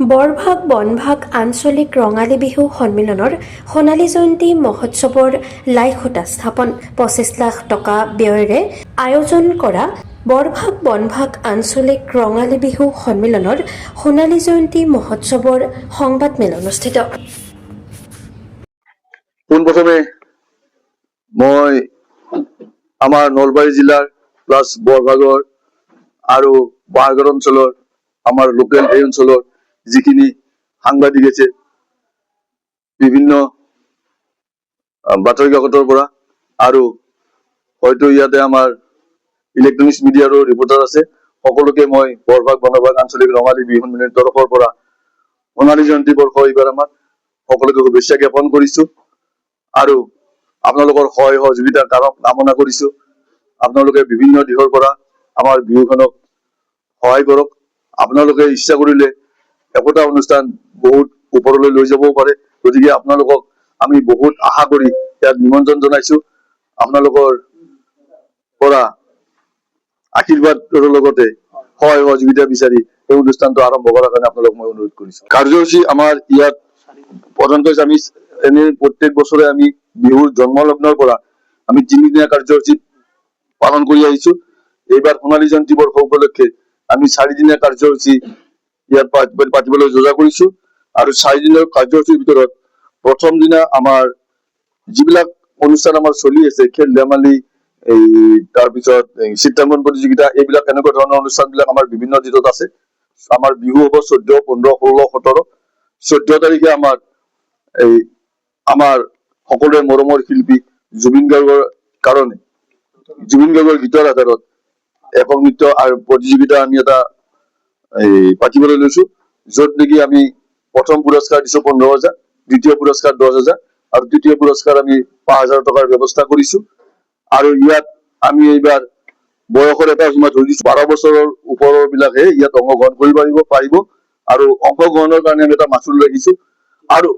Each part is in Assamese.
বৰভাগ বনভাগ আঞ্চলিক ৰঙালী বিহু সন্মিলনৰ সোণালী জয়ন্তী মহোৎসৱৰ লাই খুঁটা স্থাপন ২৫ লাখ টকা ব্যয়েৰে আয়োজন কৰা বৰভাগ বনভাগ আঞ্চলিক ৰঙালী বিহু সন্মিলনৰ সোণালী জয়ন্তী মহোৎসৱৰ সংবাদমেল অনুষ্ঠিত। পোনপ্ৰথমে মই আমাৰ নলবাৰী জিলাৰ প্লাছ বৰভাগৰ আৰু বৰভাগ অঞ্চলৰ আমাৰ লোকেল এই অঞ্চলৰ যিখিনি সাংবাদিক আছে বিভিন্ন বাতৰি কাকতৰ পৰা আৰু হয়তো ইয়াতে আমাৰ ইলেক্ট্ৰনিক্স মিডিয়াৰো ৰিপৰ্টাৰ আছে, সকলোকে মই বৰভাগ বনভাগ আঞ্চলিক ৰঙালী বিহু সন্মিলনৰ তৰফৰ পৰা সোণালী জয়ন্তী বৰ্ষ এইবাৰ আমাৰ সকলোকে শুভেচ্ছা জ্ঞাপন কৰিছো আৰু আপোনালোকৰ সহায় সহযোগিতা কামনা কৰিছো। আপোনালোকে বিভিন্ন দিশৰ পৰা আমাৰ বিহুখনক সহায় কৰক। আপোনালোকে ইচ্ছা কৰিলে একোটা অনুষ্ঠান বহুত ওপৰলৈ লৈ যাবও পাৰে, গতিকে আপোনালোকক আমি বহুত আশা কৰি ইয়াত নিমন্ত্ৰণ জনাইছো। আপোনালোকৰ পৰা আশীৰ্বাদৰ লগতে সহায় সহযোগিতা বিচাৰি এই অনুষ্ঠানটো আৰম্ভ কৰাৰ কাৰণে আপোনালোক মই অনুৰোধ কৰিছো। কাৰ্যসূচী আমাৰ ইয়াত প্ৰধানকৈ আমি এনে প্ৰত্যেক বছৰে আমি বিহুৰ জন্মলগ্নৰ পৰা আমি ৩ দিনীয়া কাৰ্যসূচী পালন কৰি আহিছো। এইবাৰ সোণালী জয়ন্তী বৰ্ষ উপলক্ষে আমি 4 দিনীয়া কাৰ্যসূচী ইয়াত পাতিবলৈ যোজনা কৰিছো আৰু 4 দিনৰ কাৰ্যসূচীৰ ভিতৰত প্ৰথম দিনা আমাৰ যিবিলাক অনুষ্ঠান আমাৰ চলি আছে, খেল ধেমালি, এই তাৰপিছত চিত্ৰাংকন প্ৰতিযোগিতা, এইবিলাক এনেকুৱা ধৰণৰ অনুষ্ঠানবিলাক আমাৰ বিভিন্ন দিশত আছে। আমাৰ বিহু হ'ব 14, 15, 16, 17। 14 তাৰিখে আমাৰ সকলোৰে মৰমৰ শিল্পী জুবিন গাৰ্গৰ কাৰণে জুবিন গাৰ্গৰ গীতৰ আধাৰত একক নৃত্য আৰু প্ৰতিযোগিতা আমি এটা পাতিবলৈ লৈছো, য'ত নেকি আমি প্ৰথম পুৰস্কাৰ দিছো 15,000, দ্বিতীয় পুৰস্কাৰ 10,000 আৰু তৃতীয় পুৰস্কাৰ আমি 5,000 টকাৰ ব্যৱস্থা কৰিছো। আৰু ইয়াত আমি এইবাৰ বয়সৰ এটা সীমা ধৰি দিছো, 12 বছৰৰ ওপৰৰ বিলাকে ইয়াত অংশগ্ৰহণ কৰিব পাৰিব আৰু অংশগ্ৰহণৰ কাৰণে আমি এটা মাচুল ৰাখিছো আৰু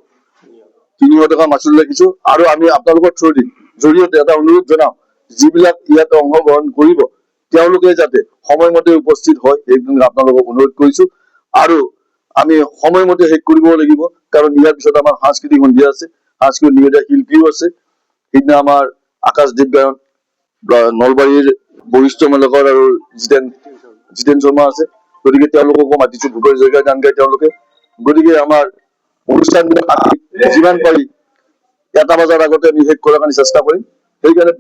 300 টকা মাচুল ৰাখিছো। আৰু আমি আপোনালোকৰ জৰিয়তে এটা অনুৰোধ জনাও, যিবিলাক ইয়াত অংশগ্ৰহণ কৰিব তেওঁলোকে যাতে সময়মতে উপস্থিত হয়, এইখিনি আপোনালোকক অনুৰোধ কৰিছো। আৰু আমি সময়মতে শেষ কৰিব লাগিব, কাৰণ ইয়াৰ পিছত আমাৰ সাংস্কৃতিক সন্ধিয়া আছে, সাংস্কৃতিক নিবেদন শিল্পীও আছে। সেইদিনা আমাৰ আকাশদ্বীপ গায়ন নলবাৰীৰ বৰিষ্ঠ মালকৰ আৰু জিতেন শৰ্মা আছে, গতিকে তেওঁলোককো মাতিছো, ভূপেশ হাজৰিকাৰ গান গাই তেওঁলোকে। গতিকে আমাৰ অনুষ্ঠানবিলাক আমি যিমান পাৰি 1টা বজাৰ আগতে আমি শেষ কৰাৰ কাৰণে চেষ্টা কৰিম। সেইকাৰণে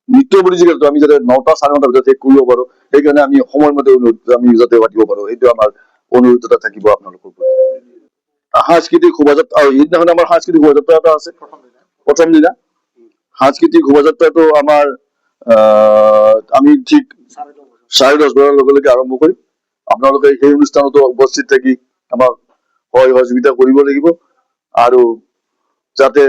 নৃত্য প্ৰতিযোগিতাটো আমি যাতে 9টা, 9:30 ভিতৰত শেষ কৰিব পাৰো, সেইকাৰণে আমি সময়মতে আমি যাতে পাতিব পাৰো, সেইটো আমাৰ অনুৰোধ এটা থাকিব আপোনালোকৰ প্ৰতি। সাংস্কৃতিক শোভাযাত্ৰা, আৰু সেইদিনাখন আমাৰ সাংস্কৃতিক শোভাযাত্ৰা এটা আছে প্ৰথম দিনা। সাংস্কৃতিক শোভাযাত্ৰাটো আমাৰ আমি ঠিক 10:30 বজাৰ লগে আৰম্ভ কৰিম। আপোনালোকে সেই অনুষ্ঠানতো উপস্থিত থাকি আমাক সহায় সহযোগিতা কৰিব লাগিব আৰু যাতে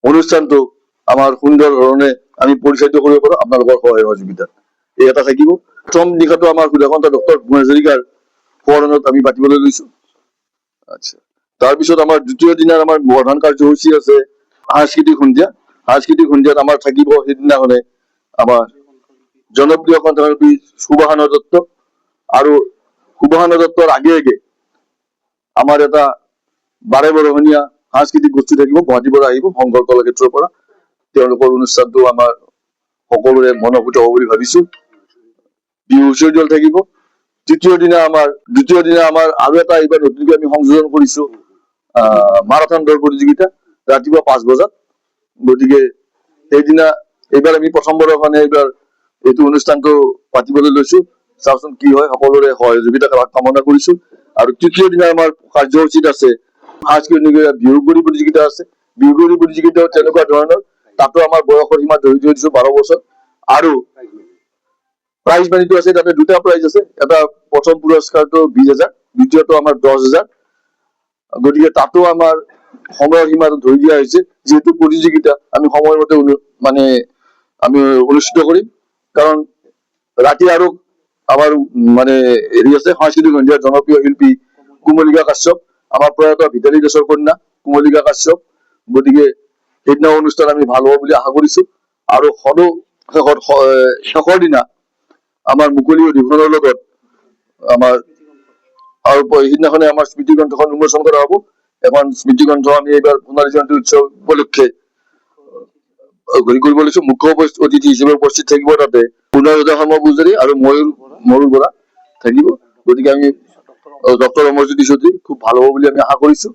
অনুষ্ঠানটো আমাৰ সুন্দৰ ধৰণে আমি পৰিচালিত কৰিব পাৰো, আপোনালোকৰ সহায় সহযোগিতা এই এটা থাকিব। প্ৰথম দিশতো আমাৰ সুধাকণ্ঠ ডক্টৰ ভূপেশ হাজৰিকাৰ সোঁৱৰণত আমি পাতিবলৈ লৈছো। আচ্ছা, তাৰপিছত আমাৰ দ্বিতীয় দিনাৰ আমাৰ প্ৰধান কাৰ্যসূচী আছে সাংস্কৃতিক সন্ধিয়া। সাংস্কৃতিক সন্ধিয়াত আমাৰ থাকিব সেইদিনাখনে আমাৰ জনপ্ৰিয় কণ্ঠশিল্পী সুবাহানা দত্ত, আৰু সুবাহানা দত্তৰ আগে আমাৰ এটা 12 বৰষনীয়া সাংস্কৃতিক গোষ্ঠী থাকিব, গুৱাহাটীৰ পৰা আহিব, শংকৰ কলাক্ষেত্ৰৰ পৰা। তেওঁলোকৰ অনুষ্ঠানটো আমাৰ সকলোৰে মনোভূত হ'ব বুলি ভাবিছো। বিহু হুঁচৰি দল থাকিব। দ্বিতীয় দিনা আমাৰ আৰু এটা এইবাৰ নতুনকৈ আমি সংযোজন কৰিছো, মাৰাথন দৌৰ প্ৰতিযোগিতা ৰাতিপুৱা 5 বজাত। গতিকে সেইদিনা এইবাৰ আমি প্ৰথমবাৰৰ কাৰণে এইবাৰ এইটো অনুষ্ঠানটো পাতিবলৈ লৈছো, চাওচোন কি হয়, সকলোৰে সহযোগিতা কামনা কৰিছো। আৰু তৃতীয় দিনা আমাৰ কাৰ্যসূচীত আছে সাংস্কৃতিক বিহুগুৰি প্ৰতিযোগিতা আছে। বিহুগুৰি প্ৰতিযোগিতাও তেনেকুৱা ধৰণৰ, তাতো আমাৰ বয়সৰ সীমা ধৰি দিছো 12 বছৰ। আৰু প্ৰাইজ মানিটো আছে, তাতে 2টা প্ৰাইজ আছে, এটা প্ৰথম পুৰস্কাৰটো 20,000, দ্বিতীয়টো আমাৰ 10,000। গতিকে তাতো আমাৰ সময়ৰ সীমাটো ধৰি দিয়া হৈছে, যিহেতু প্ৰতিযোগিতা আমি সময়মতে আমি অনুষ্ঠিত কৰিম। কাৰণ ৰাতি আৰু আমাৰ হেৰি আছে, সাংস্কৃতিক সন্ধিয়াৰ জনপ্ৰিয় শিল্পী কুমলিকা কাশ্যপ, আমাৰ প্ৰয়াত ভিতালী দাসৰ কন্যা কুমলিকা কাশ্যপ। গতিকে সেইদিনা অনুষ্ঠান আমি ভাল হ'ব বুলি আশা কৰিছো। আৰু শেষৰ দিনা আমাৰ মুকলি অধিৱেশনৰ লগত আমাৰ আৰু সেইদিনাখনে আমাৰ স্মৃতিগ্ৰন্থখন উন্মোচন কৰা হ'ব। এখন স্মৃতিগ্ৰন্থ আমি এইবাৰ সোণালী জয়ন্তী উৎসৱ উপলক্ষে ঘূৰি কৰিব লৈছো। মুখ্য অতিথি হিচাপে উপস্থিত থাকিব তাতে পুনৰজা শৰ্মা পূজাৰী আৰু ময়ূৰ বৰা থাকিব। গতিকে আমি ডক্টৰ অমৰজ্যোতি চৌধুৰী খুব ভাল হ'ব বুলি আমি আশা কৰিছো।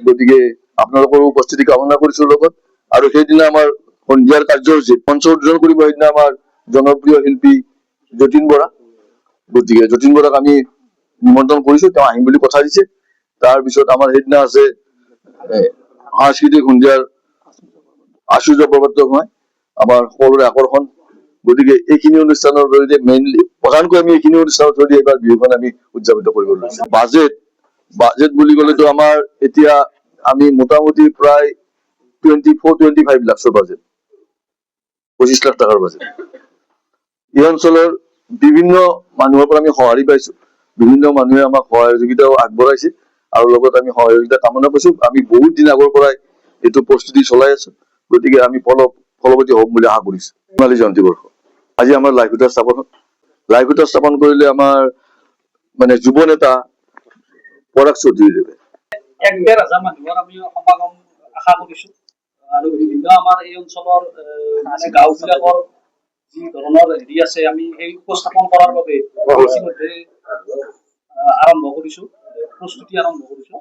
গতিকে আপোনালোকৰ উপস্থিতি কামনা কৰিছো লগত। আৰু সেইদিনা আমাৰ সন্ধিয়াৰ কাৰ্যসূচীত মঞ্চ উদ্বোধন কৰিব সেইদিনা আমাৰ জনপ্ৰিয় শিল্পী যতীন বৰা। গতিকে যতীন বৰাক আমি নিমন্ত্ৰণ কৰিছো, তেওঁ আহিম বুলি কথা দিছে। তাৰপিছত আমাৰ সেইদিনা আছে সাংস্কৃতিক সন্ধিয়াৰ আশ্চৰ্য প্ৰৱৰ্তক হয় আমাৰ সকলোৰে আকৰ্ষণ। গতিকে এইখিনি অনুষ্ঠানৰ জৰিয়তে মেইনলি প্ৰধানকৈ আমি এইখিনি অনুষ্ঠানৰ জৰিয়তে এইবাৰ বিহুখন আমি উদযাপিত কৰিব লৈছো। বাজেট বুলি ক'লেতো আমাৰ এতিয়া আমি মোটামুটি প্ৰায় 24-25 লাখৰ বাজেট, 25 লাখ টকাৰ বাজেট। এই অঞ্চলৰ বিভিন্ন মানুহৰ পৰা আমি সঁহাৰি পাইছো, বিভিন্ন মানুহে আমাক সহযোগিতাও আগবঢ়াইছে আৰু লগত আমি সহযোগিতা কামনা কৰিছো। আমি বহুত দিন আগৰ পৰাই এইটো প্ৰস্তুতি চলাই আছো। গতিকে আমি ফলৱতী হম বুলি আশা কৰিছো। সোণালী জয়ন্তী বৰ্ষ আজি আমাৰ লাইভহুটা স্থাপন হ'ল। লাইভহুটা স্থাপন কৰিলে আমাৰ মানে যুৱ নেতা পৰাগ চৌধুৰীদেৱে 1,500 মানুহৰ আমি সমাগম আশা কৰিছো। আৰু বিভিন্ন আমাৰ এই অঞ্চলৰ মানে গাঁওবিলাকৰ যি ধৰণৰ হেৰি আছে আমি সেই উপস্থাপন কৰাৰ বাবে ইতিমধ্যে আৰম্ভ কৰিছো, প্ৰস্তুতি আৰম্ভ কৰিছো।